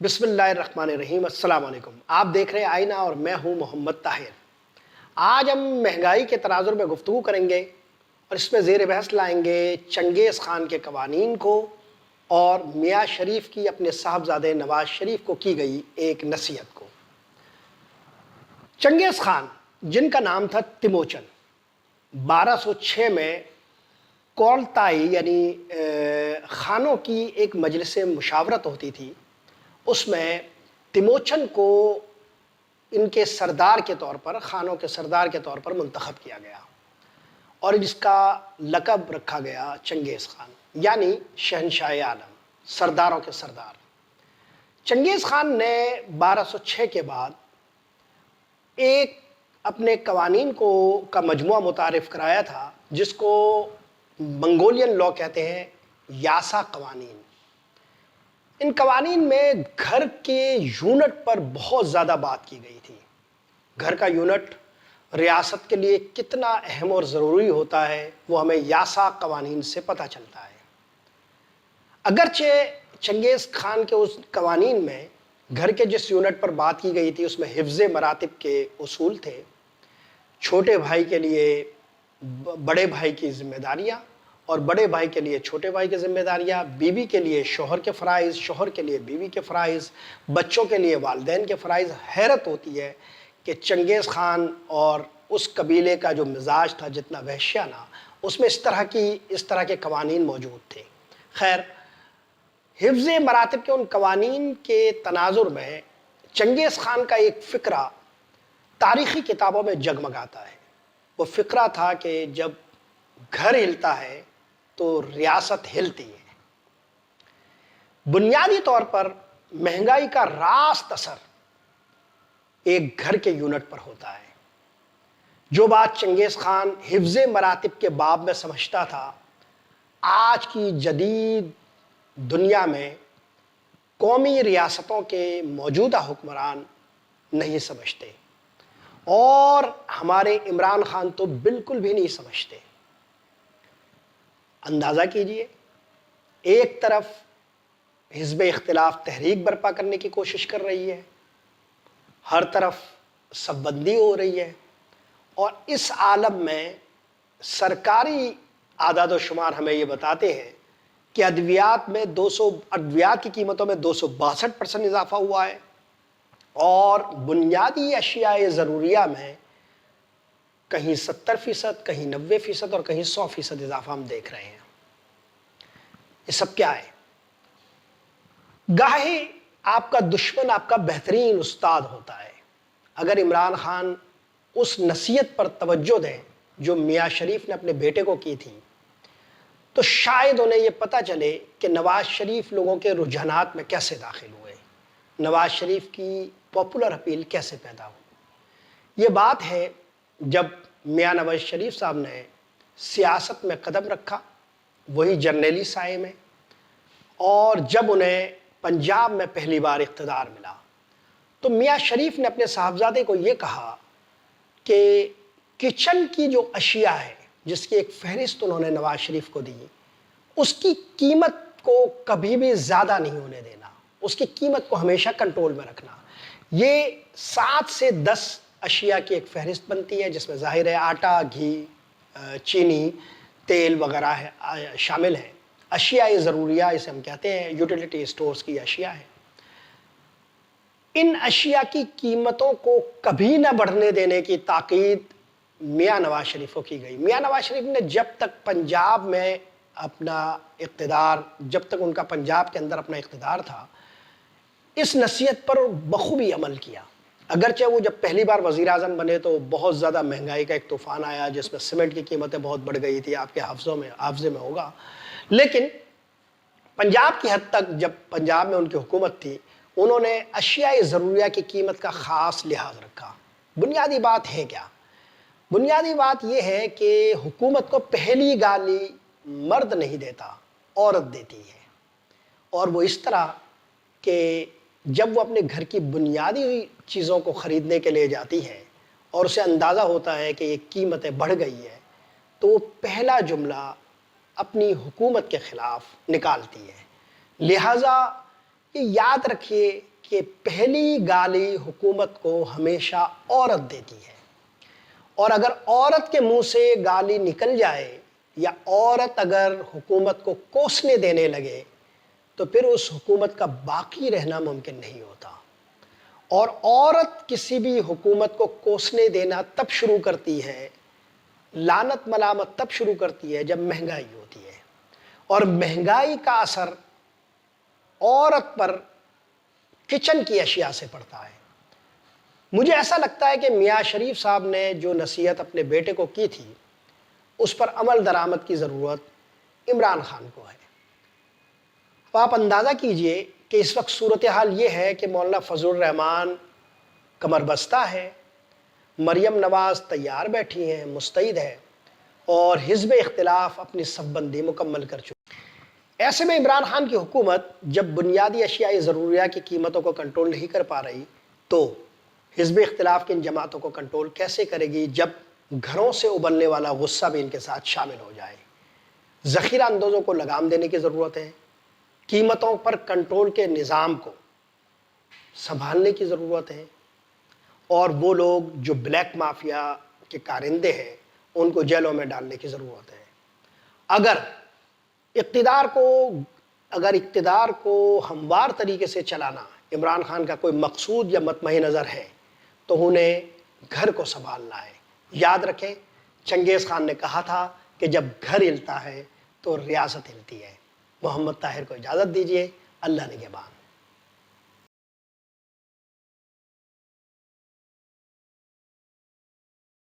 بسم اللہ الرحمن الرحیم۔ السلام علیکم، آپ دیکھ رہے ہیں آئینہ اور میں ہوں محمد طاہر۔ آج ہم مہنگائی کے تناظر میں گفتگو کریں گے اور اس میں زیر بحث لائیں گے چنگیز خان کے قوانین کو اور میاں شریف کی اپنے صاحبزادے نواز شریف کو کی گئی ایک نصیحت کو۔ چنگیز خان، جن کا نام تھا تیموچن، 1206 میں کولتائی یعنی خانوں کی ایک مجلس مشاورت ہوتی تھی، اس میں تیموچن کو ان کے سردار کے طور پر، خانوں کے سردار کے طور پر منتخب کیا گیا اور اس کا لقب رکھا گیا چنگیز خان، یعنی شہنشاہ عالم، سرداروں کے سردار۔ چنگیز خان نے 1206 کے بعد ایک اپنے قوانین کا مجموعہ متعارف کرایا تھا جس کو منگولین لا کہتے ہیں، یاسا قوانین۔ ان قوانین میں گھر کے یونٹ پر بہت زیادہ بات کی گئی تھی۔ گھر کا یونٹ ریاست کے لیے کتنا اہم اور ضروری ہوتا ہے وہ ہمیں یاسا قوانین سے پتہ چلتا ہے۔ اگرچہ چنگیز خان کے اس قوانین میں گھر کے جس یونٹ پر بات کی گئی تھی اس میں حفظ مراتب کے اصول تھے، چھوٹے بھائی کے لیے بڑے بھائی کی ذمہ داریاں اور بڑے بھائی کے لیے چھوٹے بھائی کی ذمہ داریاں، بیوی کے لیے شوہر کے فرائض، شوہر کے لیے بیوی کے فرائض، بچوں کے لیے والدین کے فرائض۔ حیرت ہوتی ہے کہ چنگیز خان اور اس قبیلے کا جو مزاج تھا، جتنا وحشیانہ، اس میں اس طرح کے قوانین موجود تھے۔ خیر، حفظ مراتب کے ان قوانین کے تناظر میں چنگیز خان کا ایک فقرہ تاریخی کتابوں میں جگمگاتا ہے۔ وہ فقرہ تھا کہ جب گھر ہلتا ہے تو ریاست ہلتی ہے۔ بنیادی طور پر مہنگائی کا راست اثر ایک گھر کے یونٹ پر ہوتا ہے۔ جو بات چنگیز خان حفظ مراتب کے باب میں سمجھتا تھا، آج کی جدید دنیا میں قومی ریاستوں کے موجودہ حکمران نہیں سمجھتے، اور ہمارے عمران خان تو بالکل بھی نہیں سمجھتے۔ اندازہ کیجئے، ایک طرف حزب اختلاف تحریک برپا کرنے کی کوشش کر رہی ہے، ہر طرف سب بندی ہو رہی ہے، اور اس عالم میں سرکاری اعداد و شمار ہمیں یہ بتاتے ہیں کہ ادویات کی قیمتوں میں 262% اضافہ ہوا ہے، اور بنیادی اشیاء ضروریہ میں کہیں 70%، کہیں 90% اور کہیں 100% اضافہ ہم دیکھ رہے ہیں۔ یہ سب کیا ہے؟ گاہی آپ کا دشمن آپ کا بہترین استاد ہوتا ہے۔ اگر عمران خان اس نصیحت پر توجہ دیں جو میاں شریف نے اپنے بیٹے کو کی تھی، تو شاید انہیں یہ پتہ چلے کہ نواز شریف لوگوں کے رجحانات میں کیسے داخل ہوئے، نواز شریف کی پاپولر اپیل کیسے پیدا ہوئی۔ یہ بات ہے جب میاں نواز شریف صاحب نے سیاست میں قدم رکھا، وہی جرنیلی سائے میں، اور جب انہیں پنجاب میں پہلی بار اقتدار ملا تو میاں شریف نے اپنے صاحبزادے کو یہ کہا کہ کچن کی جو اشیاء ہے، جس کی ایک فہرست انہوں نے نواز شریف کو دی، اس کی قیمت کو کبھی بھی زیادہ نہیں ہونے دینا، اس کی قیمت کو ہمیشہ کنٹرول میں رکھنا۔ یہ 7 سے 10 اشیاء کی ایک فہرست بنتی ہے جس میں ظاہر ہے آٹا، گھی، چینی، تیل وغیرہ شامل ہیں۔ اشیاء ضروریہ اسے ہم کہتے ہیں، یوٹیلیٹی اسٹورز کی اشیاء ہیں۔ ان اشیاء کی قیمتوں کو کبھی نہ بڑھنے دینے کی تاکید میاں نواز شریف کو کی گئی۔ میاں نواز شریف نے جب تک پنجاب میں اپنا اقتدار، جب تک ان کا پنجاب کے اندر اپنا اقتدار تھا، اس نصیحت پر بخوبی عمل کیا۔ اگرچہ وہ جب پہلی بار وزیر اعظم بنے تو بہت زیادہ مہنگائی کا ایک طوفان آیا جس میں سیمنٹ کی قیمتیں بہت بڑھ گئی تھی، آپ کے حافظے میں ہوگا، لیکن پنجاب کی حد تک جب پنجاب میں ان کی حکومت تھی، انہوں نے اشیاء ضروریہ کی قیمت کا خاص لحاظ رکھا۔ بنیادی بات ہے کیا؟ بنیادی بات یہ ہے کہ حکومت کو پہلی گالی مرد نہیں دیتا، عورت دیتی ہے، اور وہ اس طرح کہ جب وہ اپنے گھر کی بنیادی چیزوں کو خریدنے کے لیے جاتی ہے اور اسے اندازہ ہوتا ہے کہ یہ قیمتیں بڑھ گئی ہے، تو وہ پہلا جملہ اپنی حکومت کے خلاف نکالتی ہے۔ لہٰذا یہ یاد رکھیے کہ پہلی گالی حکومت کو ہمیشہ عورت دیتی ہے، اور اگر عورت کے منہ سے گالی نکل جائے یا عورت اگر حکومت کو کوسنے دینے لگے تو پھر اس حکومت کا باقی رہنا ممکن نہیں ہوتا۔ اور عورت کسی بھی حکومت کو کوسنے دینا تب شروع کرتی ہے، لعنت ملامت تب شروع کرتی ہے جب مہنگائی ہوتی ہے، اور مہنگائی کا اثر عورت پر کچن کی اشیاء سے پڑتا ہے۔ مجھے ایسا لگتا ہے کہ میاں شریف صاحب نے جو نصیحت اپنے بیٹے کو کی تھی اس پر عمل درآمد کی ضرورت عمران خان کو ہے۔ تو آپ اندازہ کیجئے کہ اس وقت صورتحال یہ ہے کہ مولانا فضل الرحمان کمر بستہ ہے، مریم نواز تیار بیٹھی ہیں، مستعد ہے، اور حزب اختلاف اپنی صف بندی مکمل کر چکی۔ ایسے میں عمران خان کی حکومت جب بنیادی اشیاء ضروریات کی قیمتوں کو کنٹرول نہیں کر پا رہی تو حزب اختلاف کی ان جماعتوں کو کنٹرول کیسے کرے گی جب گھروں سے ابلنے والا غصہ بھی ان کے ساتھ شامل ہو جائے۔ ذخیرہ اندوزوں کو لگام دینے کی ضرورت ہے، قیمتوں پر کنٹرول کے نظام کو سنبھالنے کی ضرورت ہے، اور وہ لوگ جو بلیک مافیا کے کارندے ہیں ان کو جیلوں میں ڈالنے کی ضرورت ہے۔ اگر اقتدار کو ہموار طریقے سے چلانا عمران خان کا کوئی مقصود یا مطمع نظر ہے تو انہیں گھر کو سنبھالنا ہے۔ یاد رکھیں، چنگیز خان نے کہا تھا کہ جب گھر ہلتا ہے تو ریاست ہلتی ہے۔ محمد طاہر کو اجازت دیجیے، اللہ نگہبان۔